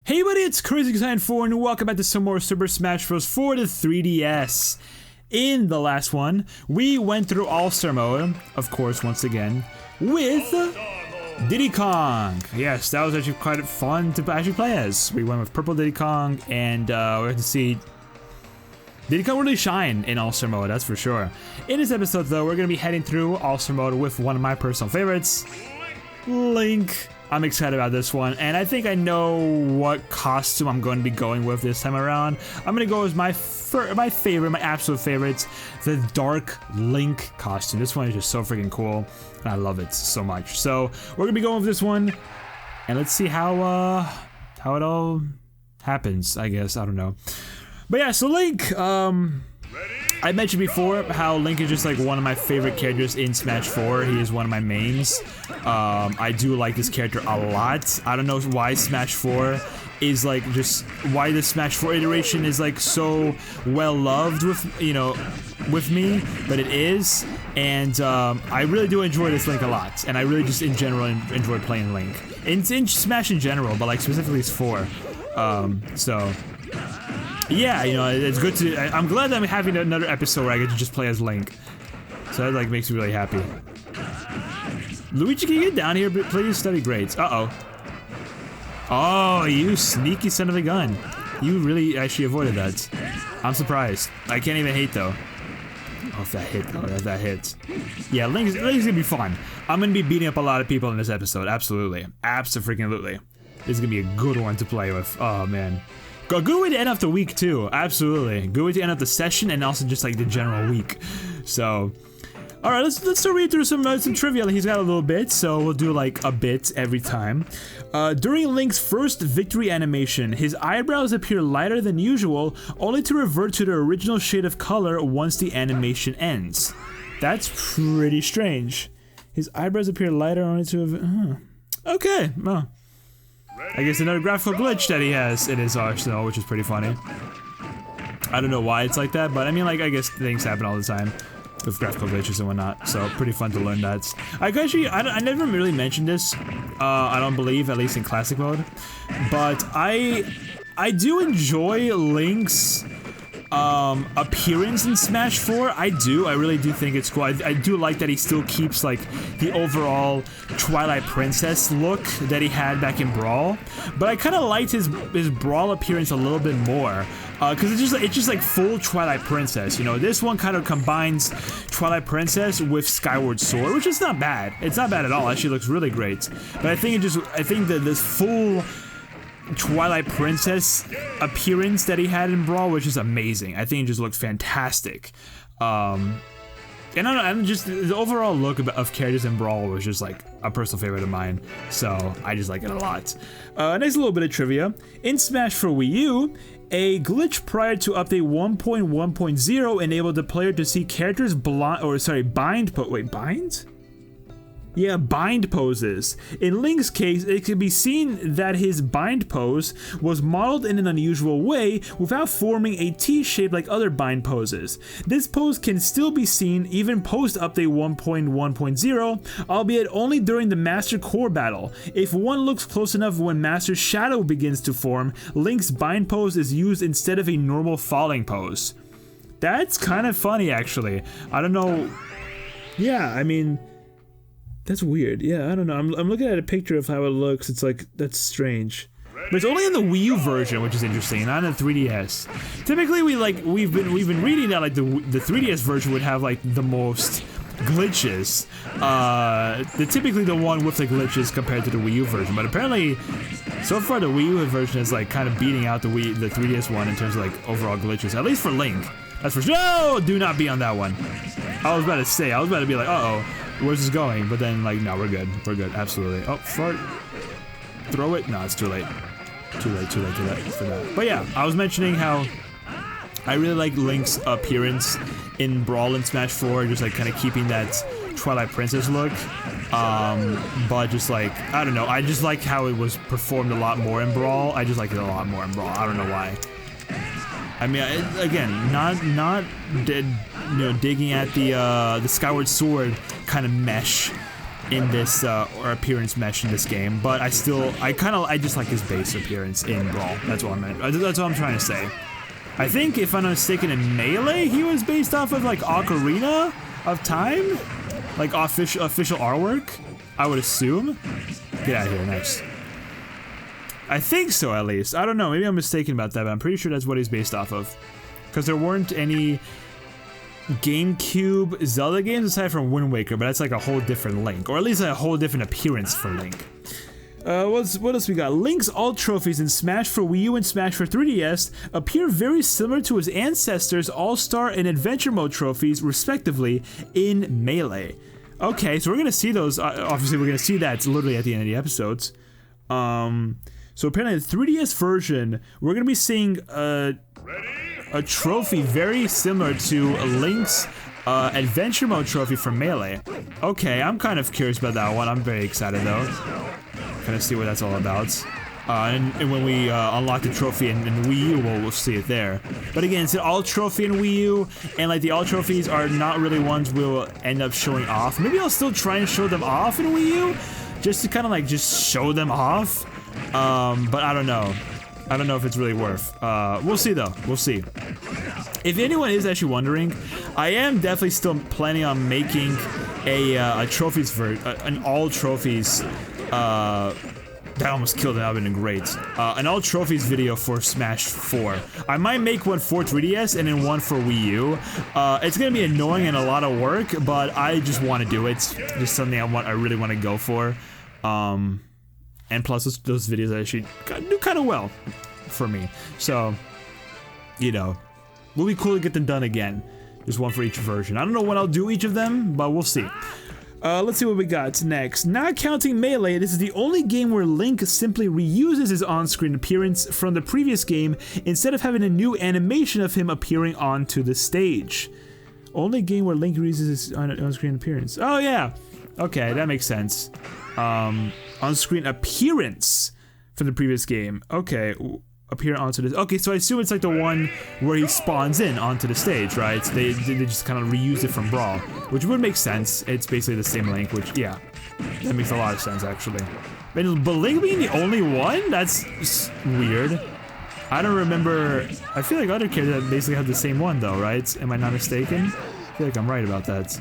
Hey buddy, it's Crazy4 and welcome back to some more Super Smash Bros. For the 3DS. In the last one, we went through All-Star mode, of course, once again, with Diddy Kong. Yes, that was actually quite fun to actually play as. We went with purple Diddy Kong, and we had to see Diddy Kong really shine in All-Star mode, that's for sure. In this episode, though, we're going to be heading through All-Star mode with one of my personal favorites, Link. I'm excited about this one, and I think I know what costume I'm going to be going with this time around. I'm going to go with my absolute favorites, the Dark Link costume. This one is just so freaking cool, and I love it so much. So we're going to be going with this one, and let's see how it all happens, I guess. I don't know. But yeah, so Link, I mentioned before how Link is just like one of my favorite characters in Smash 4. He is one of my mains. I do like this character a lot. I don't know why Smash 4 is like just why the Smash 4 iteration is like so well loved with, you know, with me, but it is. And I really do enjoy this Link a lot, and I really just in general enjoy playing Link. In Smash in general, but like specifically it's 4. So yeah, you know, it's good to. I'm glad that I'm having another episode where I get to just play as Link. So that like makes me really happy. Luigi, can you get down here, please? That'd be great. Uh-oh. Oh, you sneaky son of a gun. You really actually avoided that. I'm surprised. I can't even hate, though. Oh, if that hit, though. If that hits. Yeah, Link's gonna be fun. I'm gonna be beating up a lot of people in this episode. Absolutely. Abso-freaking-lutely. This is gonna be a good one to play with. Oh, man. A good way to end off the week, too. Absolutely. Good way to end off the session and also just, like, the general week. So, alright, let's still read through some trivia. He's got a little bit, so we'll do, like, a bit every time. During Link's first victory animation, his eyebrows appear lighter than usual, only to revert to their original shade of color once the animation ends. That's pretty strange. His eyebrows appear lighter only to... Okay, well... I guess another graphical glitch that he has in his arsenal, which is pretty funny. I don't know why it's like that, but I mean, like, I guess things happen all the time with graphical glitches and whatnot, so pretty fun to learn that. I never really mentioned this, I don't believe, at least in classic mode, but I do enjoy Link's appearance in Smash 4. I really do think it's cool. I do like that he still keeps like the overall Twilight Princess look that he had back in Brawl, but I kind of liked his Brawl appearance a little bit more because it's just like full Twilight Princess. You know, this one kind of combines Twilight Princess with Skyward Sword, which is not bad. It's not bad at all. Actually, looks really great. But I think that this full Twilight Princess appearance that he had in Brawl was just amazing. I think it just looked fantastic. And I don't know, I'm just, the overall look of characters in Brawl was just like a personal favorite of mine, so I just like it a lot. Nice little bit of trivia. In Smash for Wii U, a glitch prior to update 1.1.0 enabled the player to see characters bind poses. In Link's case, it can be seen that his bind pose was modeled in an unusual way without forming a T shape like other bind poses. This pose can still be seen even post-update 1.1.0, albeit only during the Master Core battle. If one looks close enough when Master Shadow begins to form, Link's bind pose is used instead of a normal falling pose. That's kind of funny, actually. I don't know. Yeah, I mean... That's weird. Yeah, I don't know. I'm looking at a picture of how it looks. It's like, that's strange. But it's only in the Wii U version, which is interesting, not in the 3DS. Typically, we've been reading that like the 3DS version would have like the most glitches. Typically the one with the glitches compared to the Wii U version. But apparently, so far the Wii U version is like kind of beating out the 3DS one in terms of like overall glitches. At least for Link. That's for sure. No, do not be on that one. I was about to be like, uh-oh. Where's this going? But then, like, no, we're good. We're good, absolutely. Oh, fart. Throw it? No, it's too late. Too late for that. But yeah, I was mentioning how I really like Link's appearance in Brawl and Smash 4, just like kind of keeping that Twilight Princess look. But just like, I don't know, I just like how it was performed a lot more in Brawl. I just like it a lot more in Brawl. I don't know why. I mean, again, not digging at the Skyward Sword kind of mesh in this, or appearance mesh in this game, but I just like his base appearance in Brawl. That's what I meant. That's what I'm trying to say. I think, if I'm not mistaken, in Melee, he was based off of, like, Ocarina of Time? Like, official artwork, I would assume. Get out of here, nice. I think so, at least. I don't know, maybe I'm mistaken about that, but I'm pretty sure that's what he's based off of. Because there weren't any GameCube Zelda games aside from Wind Waker, but that's like a whole different Link. Or at least a whole different appearance for Link. What else we got? Link's alt trophies in Smash for Wii U and Smash for 3DS appear very similar to his ancestors' All-Star and Adventure Mode trophies, respectively, in Melee. Okay, so we're gonna see those. Obviously, we're gonna see that literally at the end of the episodes. So apparently, the 3DS version, we're gonna be seeing a trophy very similar to Link's Adventure Mode trophy from Melee. Okay, I'm kind of curious about that one. I'm very excited though. Kind of see what that's all about. And when we unlock the trophy in Wii U, we'll see it there. But again, it's an alt trophy in Wii U, and like the alt trophies are not really ones we'll end up showing off. Maybe I'll still try and show them off in Wii U, just to kind of like just show them off. But I don't know. I don't know if it's really worth. We'll see though. We'll see. If anyone is actually wondering, I am definitely still planning on making a trophies an all trophies. That almost killed it. That would have been great. An all trophies video for Smash 4. I might make one for 3DS and then one for Wii U. It's gonna be annoying and a lot of work, but I just want to do it. Just something I really want to go for. And plus, those videos actually do kind of well for me. So, you know, will be cool to get them done again. Just one for each version. I don't know when I'll do each of them, but we'll see. Let's see what we got next. Not counting Melee, this is the only game where Link simply reuses his on-screen appearance from the previous game instead of having a new animation of him appearing onto the stage. Only game where Link reuses his on-screen appearance. Oh yeah, okay, that makes sense. On-screen appearance from the previous game. Okay, appear onto this. Okay, so I assume it's like the one where he spawns in onto the stage, right? They just kind of reused it from Brawl, which would make sense. It's basically the same Link, which, yeah, that makes a lot of sense, actually. But Link being the only one? That's weird. I don't remember. I feel like other characters basically have the same one, though, right? Am I not mistaken? I feel like I'm right about that.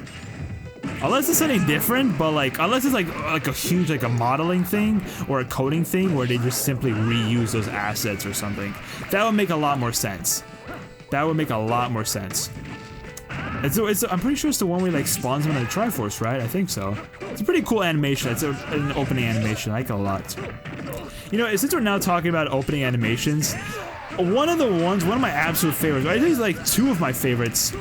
Unless it's something different, but like, unless it's like a huge, like a modeling thing or a coding thing where they just simply reuse those assets or something. That would make a lot more sense. That would make a lot more sense. I'm pretty sure it's the one where he like spawns him in the Triforce, right? I think so. It's a pretty cool animation. It's an opening animation. I like it a lot. You know, since we're now talking about opening animations, one of my absolute favorites, I think it's like two of my favorites.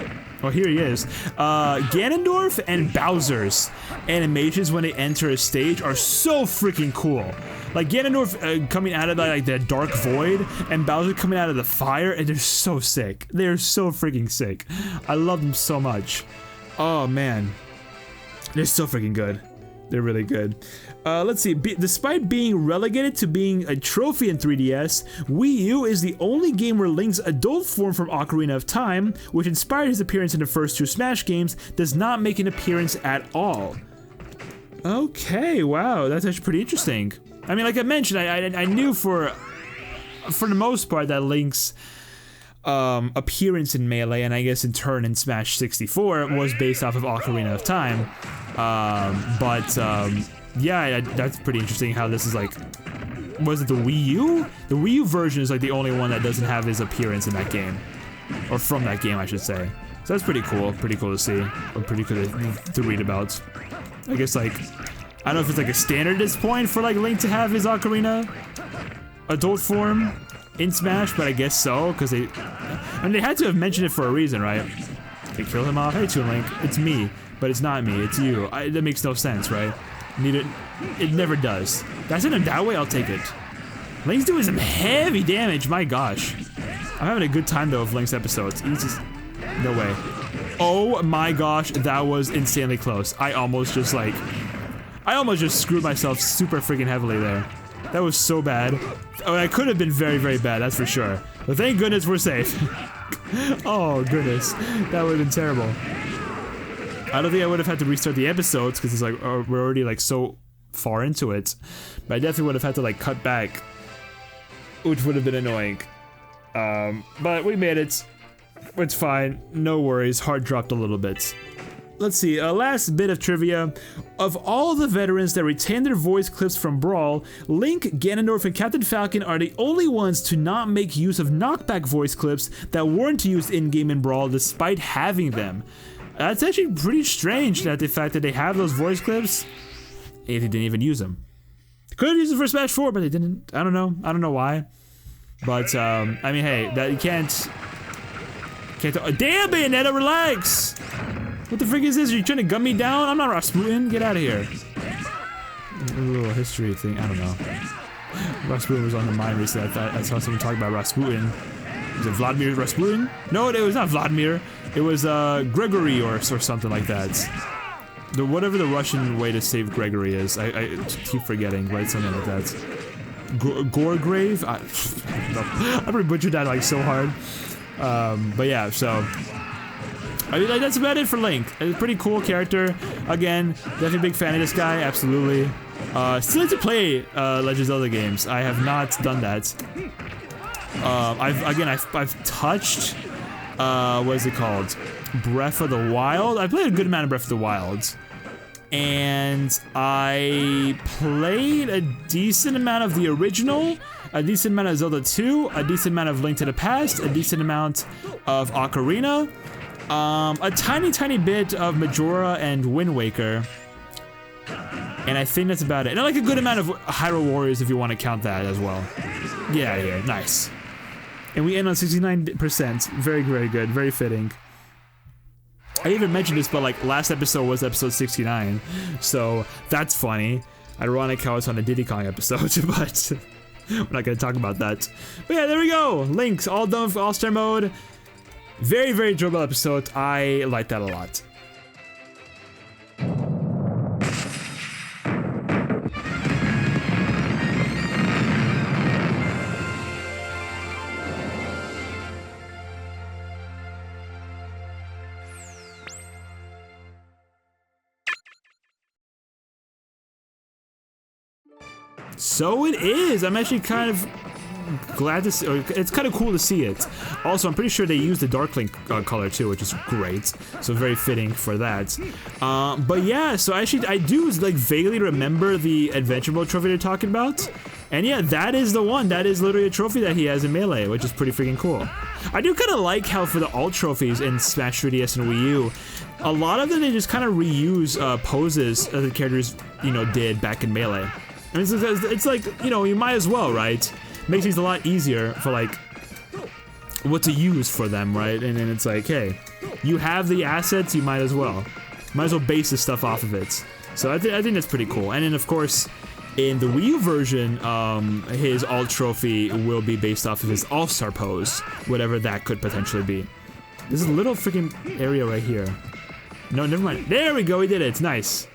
Oh, here he is. Ganondorf and Bowser's animations when they enter a stage are so freaking cool. Like Ganondorf coming out of like the dark void and Bowser coming out of the fire, and they're so sick. They're so freaking sick. I love them so much. Oh man, they're so freaking good. They're really good. Let's see. Despite being relegated to being a trophy in 3DS, Wii U is the only game where Link's adult form from Ocarina of Time, which inspired his appearance in the first two Smash games, does not make an appearance at all. Okay, wow, that's actually pretty interesting. I mean, like I mentioned, I knew for the most part that Link's appearance in Melee, and I guess in turn in Smash 64, was based off of Ocarina of Time. Yeah, that's pretty interesting how this is like, was it the Wii U? The Wii U version is like the only one that doesn't have his appearance in that game. Or from that game, I should say. So that's pretty cool to see, or pretty cool to read about. I guess like, I don't know if it's like a standard at this point for like Link to have his Ocarina adult form in Smash, but I guess so, because they had to have mentioned it for a reason, right? They kill him off. Hey, Toon Link, it's me. But it's not me, it's you. That makes no sense, right? It never does. That's in that way, I'll take it. Link's doing some heavy damage, my gosh. I'm having a good time though of Link's episodes. He's just, no way. Oh my gosh, that was insanely close. I almost just screwed myself super freaking heavily there. That was so bad. Oh, that could have been very, very bad, that's for sure. But thank goodness we're safe. Oh goodness, that would have been terrible. I don't think I would have had to restart the episodes because it's like we're already like so far into it. But I definitely would have had to like cut back, which would have been annoying. But we made it. It's fine. No worries. Heart dropped a little bit. Let's see, a last bit of trivia. Of all the veterans that retain their voice clips from Brawl, Link, Ganondorf, and Captain Falcon are the only ones to not make use of knockback voice clips that weren't used in-game in Brawl despite having them. That's actually pretty strange that the fact that they have those voice clips, they didn't even use them. Could have used them for Smash 4, but they didn't. I don't know. I don't know why. But, I mean, hey, that you can't damn, Bayonetta, relax! What the frick is this? Are you trying to gun me down? I'm not Rasputin. Get out of here. A little history thing. I don't know. Rasputin was on the mind recently. I saw someone talk about Rasputin. Was it Vladimir Rasputin? No, it was not Vladimir. It was Gregory or something like that. Whatever the Russian way to save Gregory is. I keep forgetting, but it's something like that. Gorgrave? I probably butchered that like so hard. But yeah, so I mean, like, that's about it for Link. A pretty cool character. Again, definitely a big fan of this guy, absolutely. Still need to play Legend of Zelda games. I have not done that. I've touched what is it called? Breath of the Wild. I played a good amount of Breath of the Wild. And I played a decent amount of the original, a decent amount of Zelda 2, a decent amount of Link to the Past, a decent amount of Ocarina, a tiny bit of Majora and Wind Waker, and I think that's about it. And I like a good amount of Hyrule Warriors if you want to count that as well. Yeah, nice. And we end on 69%. Very, very good. Very fitting. I even mentioned this, but like last episode was episode 69, so that's funny. Ironic how it's on a Diddy Kong episode, but we're not gonna talk about that. But yeah, there we go. Link's all done for All-Star Mode. Very, very enjoyable episode. I like that a lot. So it is. I'm actually kind of glad to see, or it's kind of cool to see it. Also, I'm pretty sure they used the Dark Link color too, which is great. So very fitting for that. But yeah, so actually I do like vaguely remember the Adventure Mode trophy they're talking about. And yeah, that is the one. That is literally a trophy that he has in Melee, which is pretty freaking cool. I do kind of like how for the alt trophies in Smash 3DS and Wii U, a lot of them they just kind of reuse poses that the characters, you know, did back in Melee. I mean, it's like, you know, you might as well, right? Makes things a lot easier for, like, what to use for them, right? And then it's like, hey, you have the assets, you might as well. Might as well base this stuff off of it. So I think that's pretty cool. And then, of course, in the Wii U version, his alt trophy will be based off of his All-Star pose, whatever that could potentially be. This is a little freaking area right here. No, never mind. There we go, we did it. It's nice.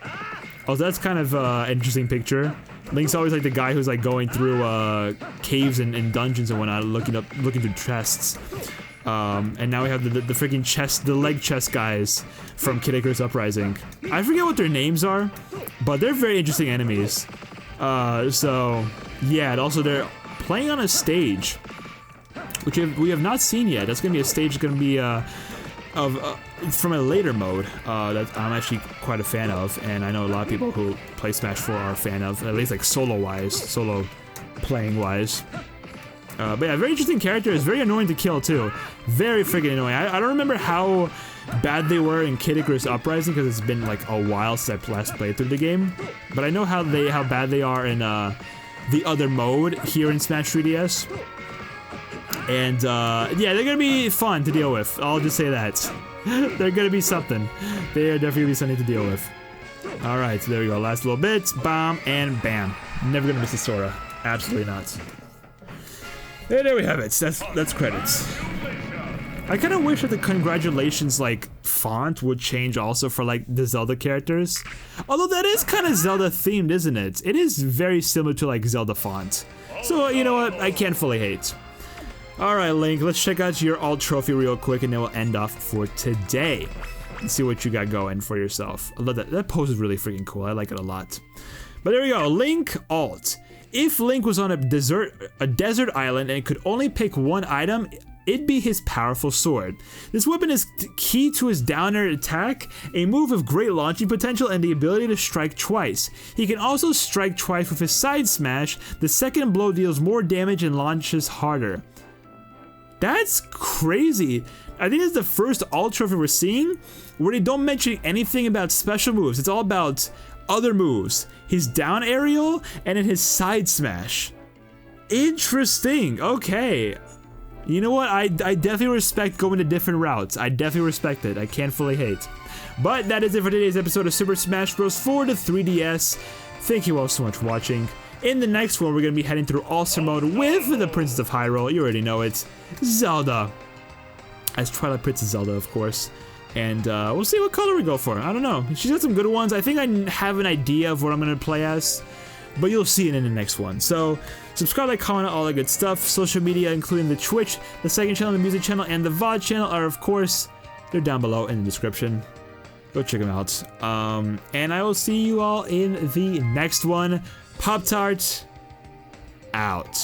Oh, that's kind of an interesting picture. Link's always like the guy who's like going through caves and dungeons and whatnot, looking through chests. And now we have the freaking chest, the leg chest guys from Kid Icarus Uprising. I forget what their names are, but they're very interesting enemies. So yeah, and also they're playing on a stage, which we have not seen yet. That's gonna be a stage that's gonna be from a later mode that I'm actually quite a fan of, and I know a lot of people who play Smash 4 are a fan of, at least like solo playing wise. But yeah, very interesting characters, very annoying to kill too. Very freaking annoying. I don't remember how bad they were in Kid Icarus Uprising because it's been like a while since I last played through the game. But I know how bad they are in the other mode here in Smash 3DS. And yeah, they're gonna be fun to deal with. I'll just say that. They're gonna be something. They are definitely gonna be something to deal with. Alright, so there we go. Last little bit. Bomb and bam. Never gonna miss a Sora. Absolutely not. And there we have it. That's credits. I kind of wish that the congratulations like font would change also for like the Zelda characters. Although that is kind of Zelda themed, isn't it? It is very similar to like Zelda font. So you know what? I can't fully hate. Alright, Link, let's check out your alt trophy real quick and then we'll end off for today. and see what you got going for yourself. I love that. That pose is really freaking cool. I like it a lot. But there we go. Link alt. If Link was on a desert island and could only pick one item, it'd be his powerful sword. This weapon is key to his down air attack, a move of great launching potential and the ability to strike twice. He can also strike twice with his side smash. The second blow deals more damage and launches harder. That's crazy. I think it's the first alt trophy we're seeing where they don't mention anything about special moves. It's all about other moves. His down aerial and then his side smash. Interesting. Okay. You know what? I definitely respect going to different routes. I definitely respect it. I can't fully hate. But that is it for today's episode of Super Smash Bros. For the 3DS. Thank you all so much for watching. In the next one, we're going to be heading through All-Star Mode with the Princess of Hyrule. You already know it. Zelda. As Twilight Princess Zelda, of course. And we'll see what color we go for. I don't know. She's got some good ones. I think I have an idea of what I'm going to play as. But you'll see it in the next one. So, subscribe, like, comment, all that good stuff. Social media, including the Twitch, the second channel, the music channel, and the VOD channel are, of course, they're down below in the description. Go check them out. And I will see you all in the next one. Pop-Tart, out.